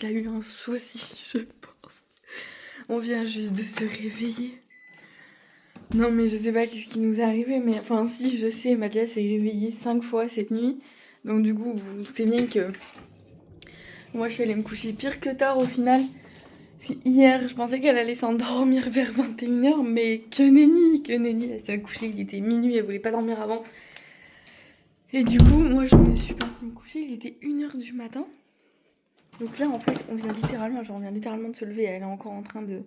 qu'il a eu un souci, je pense. On vient juste de se réveiller. Non mais je sais pas qu'est-ce qui nous est arrivé, mais enfin si, je sais, Madeleine s'est réveillée 5 fois cette nuit. Donc du coup, vous vous doutez bien que moi je suis allée me coucher pire que tard au final. Parce que hier, je pensais qu'elle allait s'endormir vers 21h, mais que nenni. Elle s'est couchée, il était minuit, elle voulait pas dormir avant. Et du coup, moi je me suis partie me coucher, il était 1h du matin. Donc là en fait, on vient littéralement de se lever, elle est encore en train de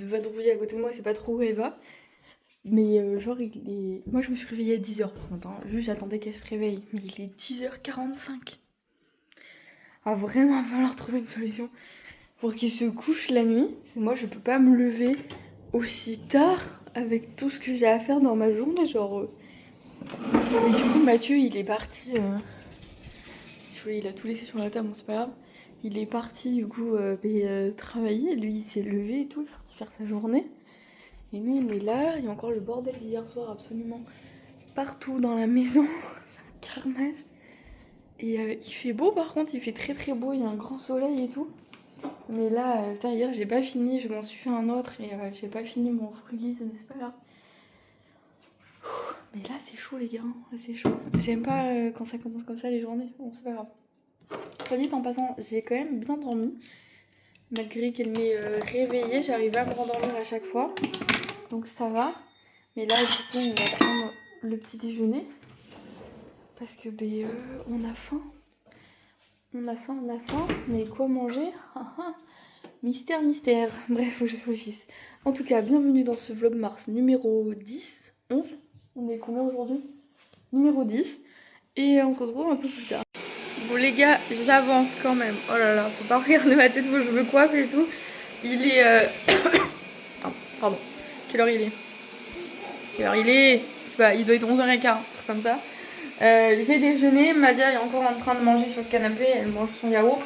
vadrouiller à côté de moi, c'est pas trop où elle va. Mais genre, moi je me suis réveillée à 10h par contre, hein. Juste j'attendais qu'elle se réveille. Mais il est 10h45. Il va vraiment falloir trouver une solution pour qu'il se couche la nuit. Moi je peux pas me lever aussi tard avec tout ce que j'ai à faire dans ma journée. Genre. Et du coup, Mathieu il est parti. Il a tout laissé sur la table, bon, c'est pas grave. Il est parti du coup travailler. Lui il s'est levé et tout, il est parti faire sa journée. Et nous on est là, il y a encore le bordel d'hier soir absolument partout dans la maison. C'est un carnage. Et il fait beau par contre, il fait très très beau, il y a un grand soleil et tout. Mais là, hier j'ai pas fini, je m'en suis fait un autre et j'ai pas fini mon frugis, mais c'est pas grave. Mais là c'est chaud les gars, là c'est chaud. J'aime pas quand ça commence comme ça les journées, bon c'est pas grave. Soit dit en passant, j'ai quand même bien dormi. Malgré qu'elle m'ait réveillée, j'arrive à me rendormir à chaque fois. Donc ça va. Mais là, du coup, on va prendre le petit déjeuner. Parce que on a faim. On a faim. Mais quoi manger? Mystère. Bref, faut que je réfléchisse. En tout cas, bienvenue dans ce vlog Mars numéro 10. 11. On est combien aujourd'hui? Numéro 10. Et on se retrouve un peu plus tard. Bon les gars, j'avance quand même. Oh là là, faut pas regarder ma tête, faut que je me coiffe et tout. Il est... Pardon. Quelle heure il est? C'est pas, il doit être 11h15, un truc comme ça. J'ai déjeuné, Madia est encore en train de manger sur le canapé, elle mange son yaourt.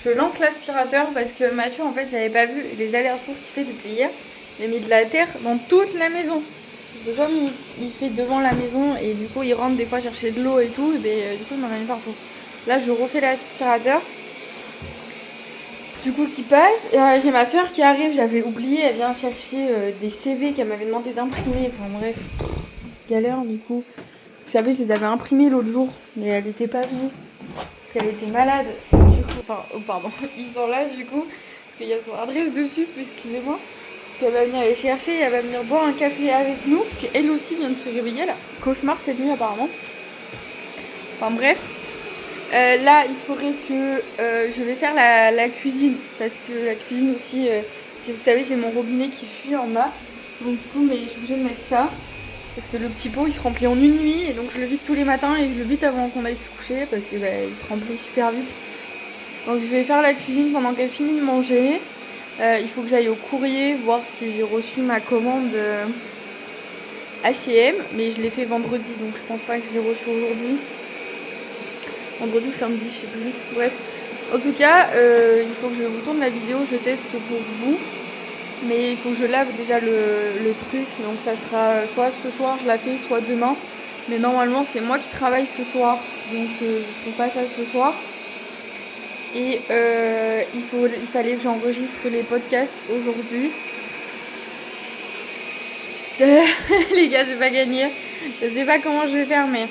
Je lance l'aspirateur parce que Mathieu, en fait, j'avais pas vu les allers-retours qu'il fait depuis hier. Il a mis de la terre dans toute la maison. Parce que comme il fait devant la maison et du coup il rentre des fois chercher de l'eau et tout, et du coup il m'en a mis partout. Là je refais l'aspirateur. Du coup qui passe, et j'ai ma soeur qui arrive, j'avais oublié, elle vient chercher des CV qu'elle m'avait demandé d'imprimer, enfin bref, galère du coup. Vous savez, je les avais imprimés l'autre jour, mais elle n'était pas venue, parce qu'elle était malade. Du coup, pardon, ils sont là du coup, parce qu'il y a son adresse dessus, excusez-moi. Elle va venir les chercher, elle va venir boire un café avec nous, parce qu'elle aussi vient de se réveiller, elle a fait cauchemar cette nuit apparemment. Enfin bref. Là, il faudrait que je vais faire la cuisine, parce que la cuisine aussi, vous savez, j'ai mon robinet qui fuit en bas, donc du coup, mais je suis obligée de mettre ça, parce que le petit pot, il se remplit en une nuit, et donc je le vide tous les matins, et je le vide avant qu'on aille se coucher, parce que il se remplit super vite. Donc je vais faire la cuisine pendant qu'elle finit de manger. Il faut que j'aille au courrier, voir si j'ai reçu ma commande H&M, mais je l'ai fait vendredi, donc je pense pas que je l'ai reçu aujourd'hui. Vendredi ou samedi, je sais plus. Bref. En tout cas, il faut que je vous tourne la vidéo, je teste pour vous. Mais il faut que je lave déjà le truc. Donc ça sera soit ce soir je la fais, soit demain. Mais normalement c'est moi qui travaille ce soir. Donc je fais pas ça ce soir. Et il fallait que j'enregistre les podcasts aujourd'hui. Les gars, c'est pas gagné. Je sais pas comment je vais faire, mais...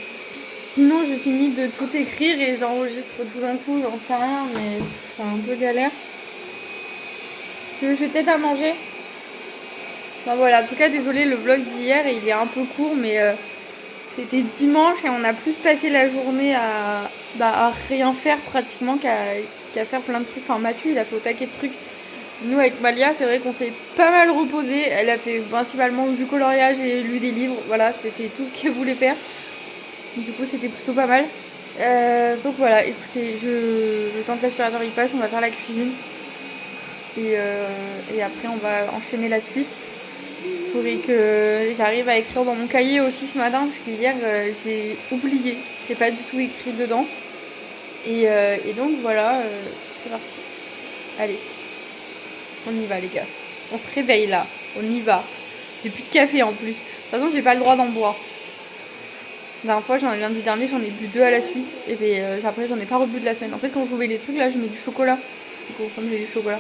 Sinon, je finis de tout écrire et j'enregistre tout d'un coup, j'en sais rien, mais c'est un peu galère. Tu veux que je t'aide à manger? Enfin voilà, en tout cas, désolé, le vlog d'hier, il est un peu court, mais c'était dimanche et on a plus passé la journée à rien faire pratiquement qu'à faire plein de trucs. Enfin, Mathieu, il a fait au taquet de trucs. Nous, avec Malia, c'est vrai qu'on s'est pas mal reposé. Elle a fait principalement du coloriage et lu des livres. Voilà, c'était tout ce qu'elle voulait faire. Du coup, c'était plutôt pas mal. Donc voilà, écoutez, le temps que l'aspirateur il passe, on va faire la cuisine. Et après, on va enchaîner la suite. Il faudrait que j'arrive à écrire dans mon cahier aussi ce matin, parce qu'hier, j'ai oublié. J'ai pas du tout écrit dedans. Et donc voilà, c'est parti. Allez, on y va les gars. On se réveille là, on y va. J'ai plus de café en plus. De toute façon, j'ai pas le droit d'en boire. La dernière fois, lundi dernier, j'en ai bu 2 à la suite. Et puis après, j'en ai pas rebu de la semaine. En fait, quand je mets les trucs, là, je mets du chocolat. Du coup, comme j'ai du chocolat.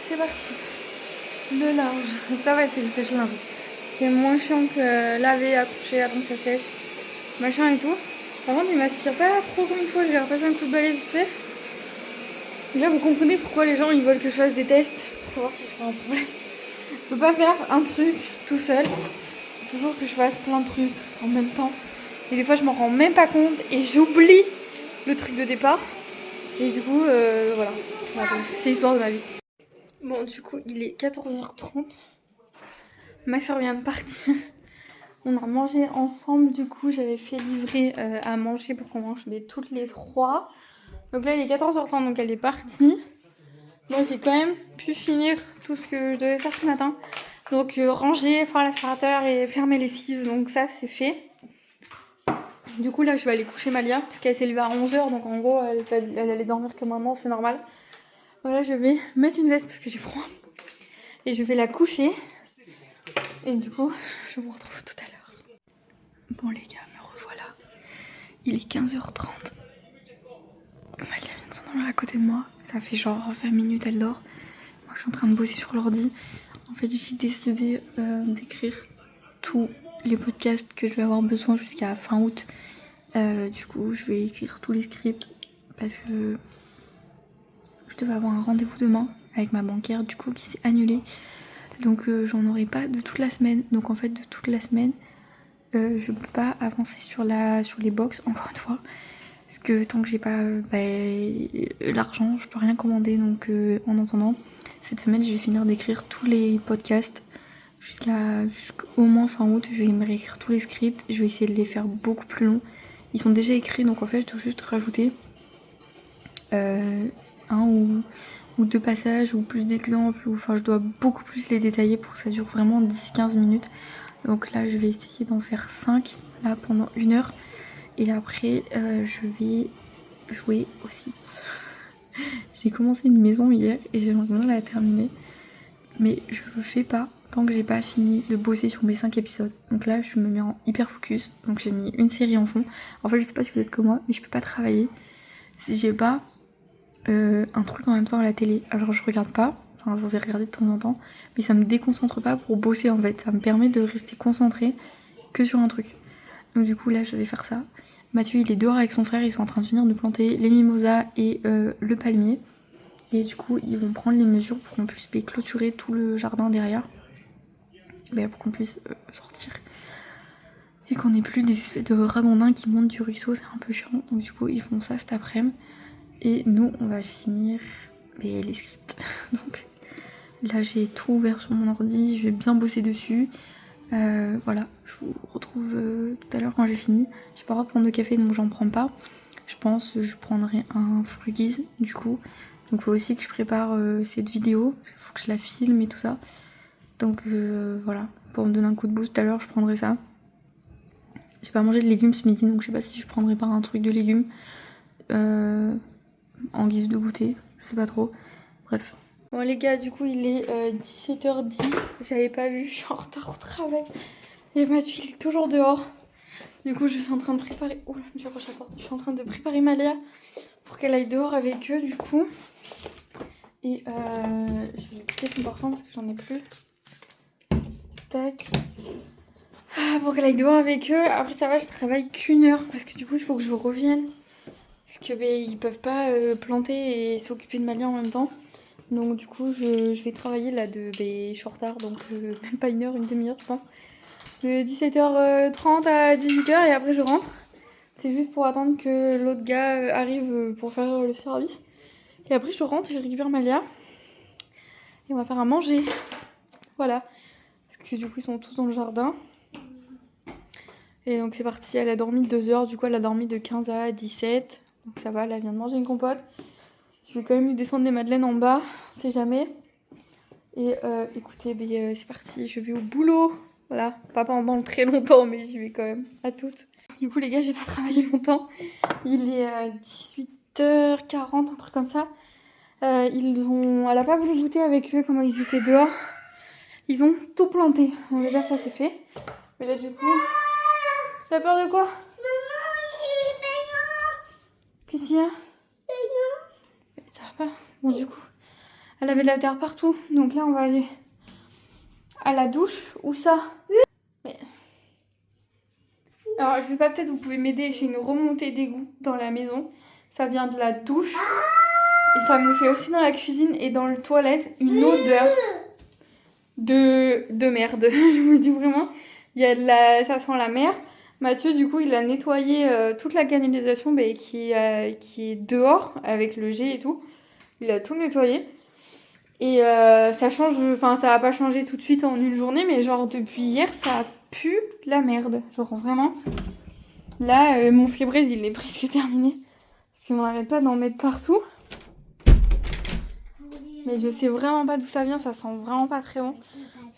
C'est parti. Le linge. Ça va, c'est le sèche-linge. C'est moins chiant que laver, accoucher, attendre que ça sèche. Machin et tout. Par contre, il m'aspire pas trop comme il faut. J'ai repassé un coup de balai vite fait. Là, vous comprenez pourquoi les gens ils veulent que je fasse des tests pour savoir si j'ai pas un problème. Je peux pas faire un truc tout seul. Faut toujours que je fasse plein de trucs en même temps. Et des fois, je m'en rends même pas compte et j'oublie le truc de départ. Et du coup, voilà. C'est l'histoire de ma vie. Bon, du coup, il est 14h30. Ma soeur vient de partir. On a mangé ensemble, du coup, j'avais fait livrer à manger pour qu'on mange toutes les 3. Donc là, il est 14h30, donc elle est partie. Moi, j'ai quand même pu finir tout ce que je devais faire ce matin. Donc ranger, faire l'aspirateur et faire mes lessives, donc ça, c'est fait. Du coup, là, je vais aller coucher Malia, parce qu'elle s'est levée à 11h, donc en gros, elle allait dormir que maintenant, c'est normal. Voilà, je vais mettre une veste parce que j'ai froid. Et je vais la coucher. Et du coup, je vous retrouve tout à l'heure. Bon les gars, me revoilà. Il est 15h30. Malia vient de s'endormir à côté de moi. Ça fait genre 20 minutes, elle dort. Moi, je suis en train de bosser sur l'ordi. En fait, j'ai décidé d'écrire tous les podcasts que je vais avoir besoin jusqu'à fin août. Du coup, je vais écrire tous les scripts parce que je devais avoir un rendez-vous demain avec ma banquière, du coup, qui s'est annulé. Donc, j'en aurai pas de toute la semaine. Donc, en fait, de toute la semaine, je peux pas avancer sur les box, encore une fois. Parce que tant que j'ai pas l'argent, je peux rien commander. Donc, en attendant, cette semaine, je vais finir d'écrire tous les podcasts jusqu'au moins fin août. Je vais me réécrire tous les scripts. Je vais essayer de les faire beaucoup plus longs. Ils sont déjà écrits, donc en fait, je dois juste rajouter un ou deux passages ou plus d'exemples. Enfin, je dois beaucoup plus les détailler pour que ça dure vraiment 10-15 minutes. Donc là, je vais essayer d'en faire 5 là pendant 1 heure. Et après, je vais jouer aussi. J'ai commencé une maison hier et j'aimerais bien la terminer. Mais je le fais pas tant que j'ai pas fini de bosser sur mes 5 épisodes. Donc là, je me mets en hyper focus. Donc j'ai mis une série en fond. En fait, je sais pas si vous êtes comme moi, mais je peux pas travailler si j'ai pas un truc en même temps à la télé. Alors je regarde pas, enfin je vais regarder de temps en temps, mais ça me déconcentre pas pour bosser en fait. Ça me permet de rester concentrée que sur un truc. Donc du coup là je vais faire ça. Mathieu il est dehors avec son frère, ils sont en train de venir de planter les mimosas et le palmier. Et du coup ils vont prendre les mesures pour qu'on puisse clôturer tout le jardin derrière. Pour qu'on puisse sortir. Et qu'on n'ait plus des espèces de ragondins qui montent du ruisseau, c'est un peu chiant. Donc du coup ils font ça cet après-midi. Et nous, on va finir les scripts. Donc là, j'ai tout ouvert sur mon ordi, je vais bien bosser dessus. Voilà, je vous retrouve tout à l'heure quand j'ai fini. J'ai pas le droit de prendre de café, donc j'en prends pas. Je pense que je prendrai un Frugies, du coup. Donc il faut aussi que je prépare cette vidéo, parce qu'il faut que je la filme et tout ça. Donc voilà, pour me donner un coup de boost tout à l'heure, je prendrai ça. J'ai pas mangé de légumes ce midi, donc je sais pas si je prendrai pas un truc de légumes. En guise de goûter, je sais pas trop. Bref. Bon les gars, du coup il est 17h10, j'avais pas vu, je suis en retard au travail. Et Mathieu il est toujours dehors. Du coup je suis en train de préparer... Oula, je accroche la porte. Je suis en train de préparer Malia pour qu'elle aille dehors avec eux du coup. Et je vais quitter son parfum parce que j'en ai plus. Tac. Pour qu'elle aille dehors avec eux. Après ça va, je travaille qu'1 heure parce que du coup il faut que je revienne. Parce que ils peuvent pas planter et s'occuper de Malia en même temps. Donc du coup je vais travailler là je suis en retard, donc même pas 1 heure, une demi-heure je pense. De 17h30 à 18h et après je rentre. C'est juste pour attendre que l'autre gars arrive pour faire le service. Et après je rentre et je récupère Malia. Et on va faire à manger. Voilà. Parce que du coup ils sont tous dans le jardin. Et donc c'est parti, elle a dormi 2 heures, du coup elle a dormi de 15 à 17. Donc ça va, elle vient de manger une compote. Je vais quand même lui descendre des madeleines en bas, on sait jamais. Et écoutez, c'est parti, je vais au boulot. Voilà, pas pendant très longtemps, mais j'y vais quand même, à toutes. Du coup, les gars, j'ai pas travaillé longtemps. Il est 18h40, un truc comme ça. Elle a pas voulu goûter avec eux comment ils étaient dehors. Ils ont tout planté. Donc déjà, ça c'est fait. Mais là, du coup... T'as peur de quoi? Qu'est-ce qu'il y a? Ça va pas? Bon, du coup, elle avait de la terre partout. Donc là, on va aller à la douche. Où ça? Mais... Alors, je sais pas, peut-être vous pouvez m'aider. J'ai une remontée d'égout dans la maison. Ça vient de la douche. Et ça me fait aussi dans la cuisine et dans les toilettes une odeur de merde. Je vous le dis vraiment. Il y a ça sent la mer. Mathieu, du coup, il a nettoyé toute la canalisation qui est dehors avec le jet et tout. Il a tout nettoyé. Et ça change, enfin, ça va pas changer tout de suite en une journée, mais genre depuis hier, ça pue la merde. Genre vraiment. Là, mon Febreze, il est presque terminé. Parce qu'on n'arrête pas d'en mettre partout. Mais je sais vraiment pas d'où ça vient, ça sent vraiment pas très bon.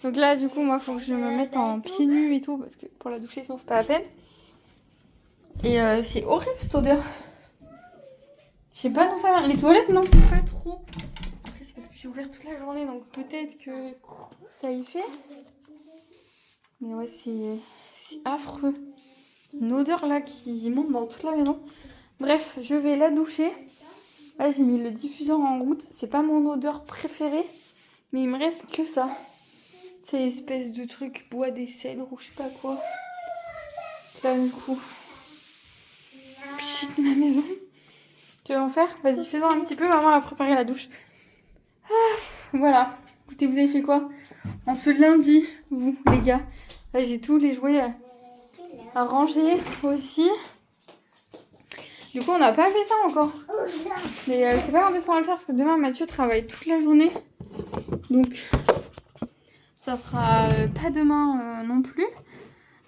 Donc là, du coup, moi, faut que je me mette en pieds nus et tout, parce que pour la doucher, sinon, c'est pas la peine. Et c'est horrible cette odeur. Je sais pas d'où ça vient. Les toilettes, non, pas trop. Après, c'est parce que j'ai ouvert toute la journée, donc peut-être que ça y fait. Mais ouais, c'est affreux. Une odeur là qui monte dans toute la maison. Bref, je vais la doucher. Là, j'ai mis le diffuseur en route. C'est pas mon odeur préférée, mais il me reste que ça. C'est l'espèce de truc bois des cèdres ou je sais pas quoi. Là, du coup, pchit, ma maison. Tu veux en faire? Vas-y, fais-en un petit peu. Maman a préparé la douche. Ah, voilà. Écoutez, vous avez fait quoi en ce lundi, vous, les gars? Là, j'ai tous les jouets à ranger aussi. Du coup, on n'a pas fait ça encore. Mais je sais pas quand est-ce qu'on va le faire parce que demain, Mathieu travaille toute la journée. Donc, ça sera pas demain non plus.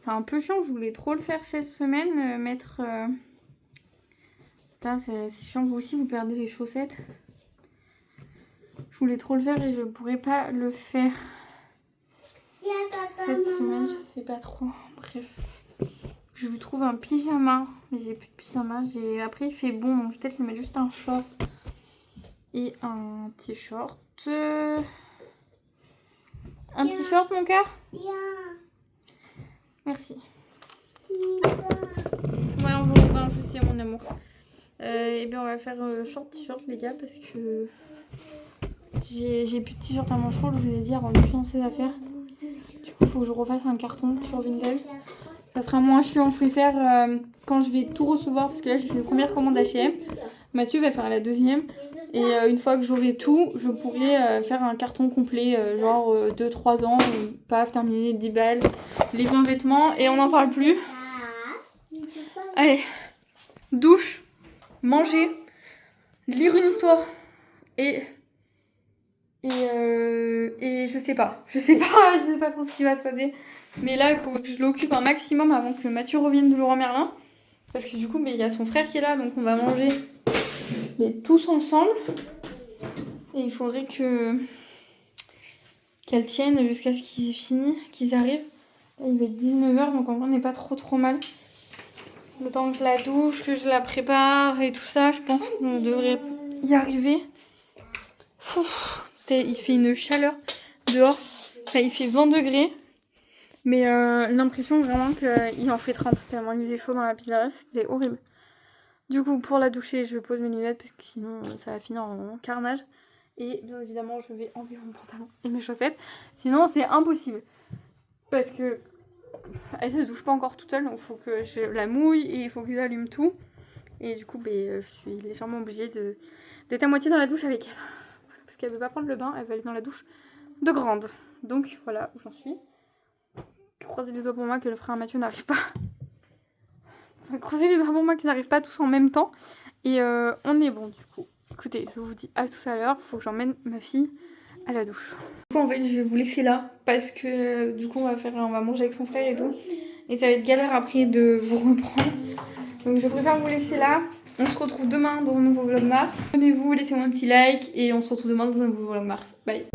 C'est un peu chiant, je voulais trop le faire cette semaine. Mettre... Putain, c'est chiant, vous aussi, vous perdez les chaussettes. Je voulais trop le faire et je pourrais pas le faire cette semaine. Je sais pas trop. Bref. Je lui trouve un pyjama. Mais j'ai plus de pyjama. Après, il fait bon, donc je vais peut-être lui mettre juste un short et un t-shirt. Un t-shirt, mon cœur? Merci. Ouais, on va au bain, je sais, mon amour. Et bien, on va faire short t-shirt, les gars, parce que j'ai plus de t-shirt à manches courtes, je vous ai dit, avant de plus ces affaires. Du coup, il faut que je refasse un carton sur Vinted. Ça sera moins chiant, je préfère quand je vais tout recevoir, parce que là, j'ai fait une première commande H&M. Mathieu va faire la deuxième. Et une fois que j'aurai tout, je pourrai faire un carton complet, genre 2-3 ans, paf, terminé, 10 balles, les 20 vêtements, et on n'en parle plus. Allez, douche, manger, lire une histoire, et je sais pas trop ce qui va se passer. Mais là, il faut que je l'occupe un maximum avant que Mathieu revienne de Leroy Merlin. Parce que du coup, il y a son frère qui est là, donc on va manger tous ensemble. Et il faudrait qu'elle tienne jusqu'à ce qu'ils arrivent. Là, il va être 19h, donc en vrai, on n'est pas trop mal. Le temps que je la douche, que je la prépare et tout ça, je pense qu'on devrait y arriver. Il fait une chaleur dehors. Enfin, il fait 20 degrés. Mais l'impression vraiment qu'il en fait 30. Tellement il faisait chaud dans la pizzeria, c'était horrible. Du coup, pour la doucher, je pose mes lunettes parce que sinon ça va finir en carnage. Et bien évidemment, je vais enlever mon pantalon et mes chaussettes. Sinon, c'est impossible. Parce que elle se douche pas encore toute seule, donc il faut que je la mouille et il faut que j'allume tout. Et du coup, je suis légèrement obligée d'être à moitié dans la douche avec elle. Parce qu'elle veut pas prendre le bain, elle va aller dans la douche de grande. Donc voilà où j'en suis. Croisez les doigts pour moi que le frère Mathieu n'arrive pas. Croisez les doigts pour moi qu'ils n'arrivent pas tous en même temps. Et on est bon du coup. Écoutez, je vous dis à tout à l'heure. Il faut que j'emmène ma fille à la douche. Du coup, en fait, je vais vous laisser là. Parce que du coup, on va manger avec son frère et tout. Et ça va être galère après de vous reprendre. Donc je préfère vous laisser là. On se retrouve demain dans un nouveau vlog Mars. Abonnez-vous, laissez-moi un petit like. Et on se retrouve demain dans un nouveau vlog Mars. Bye.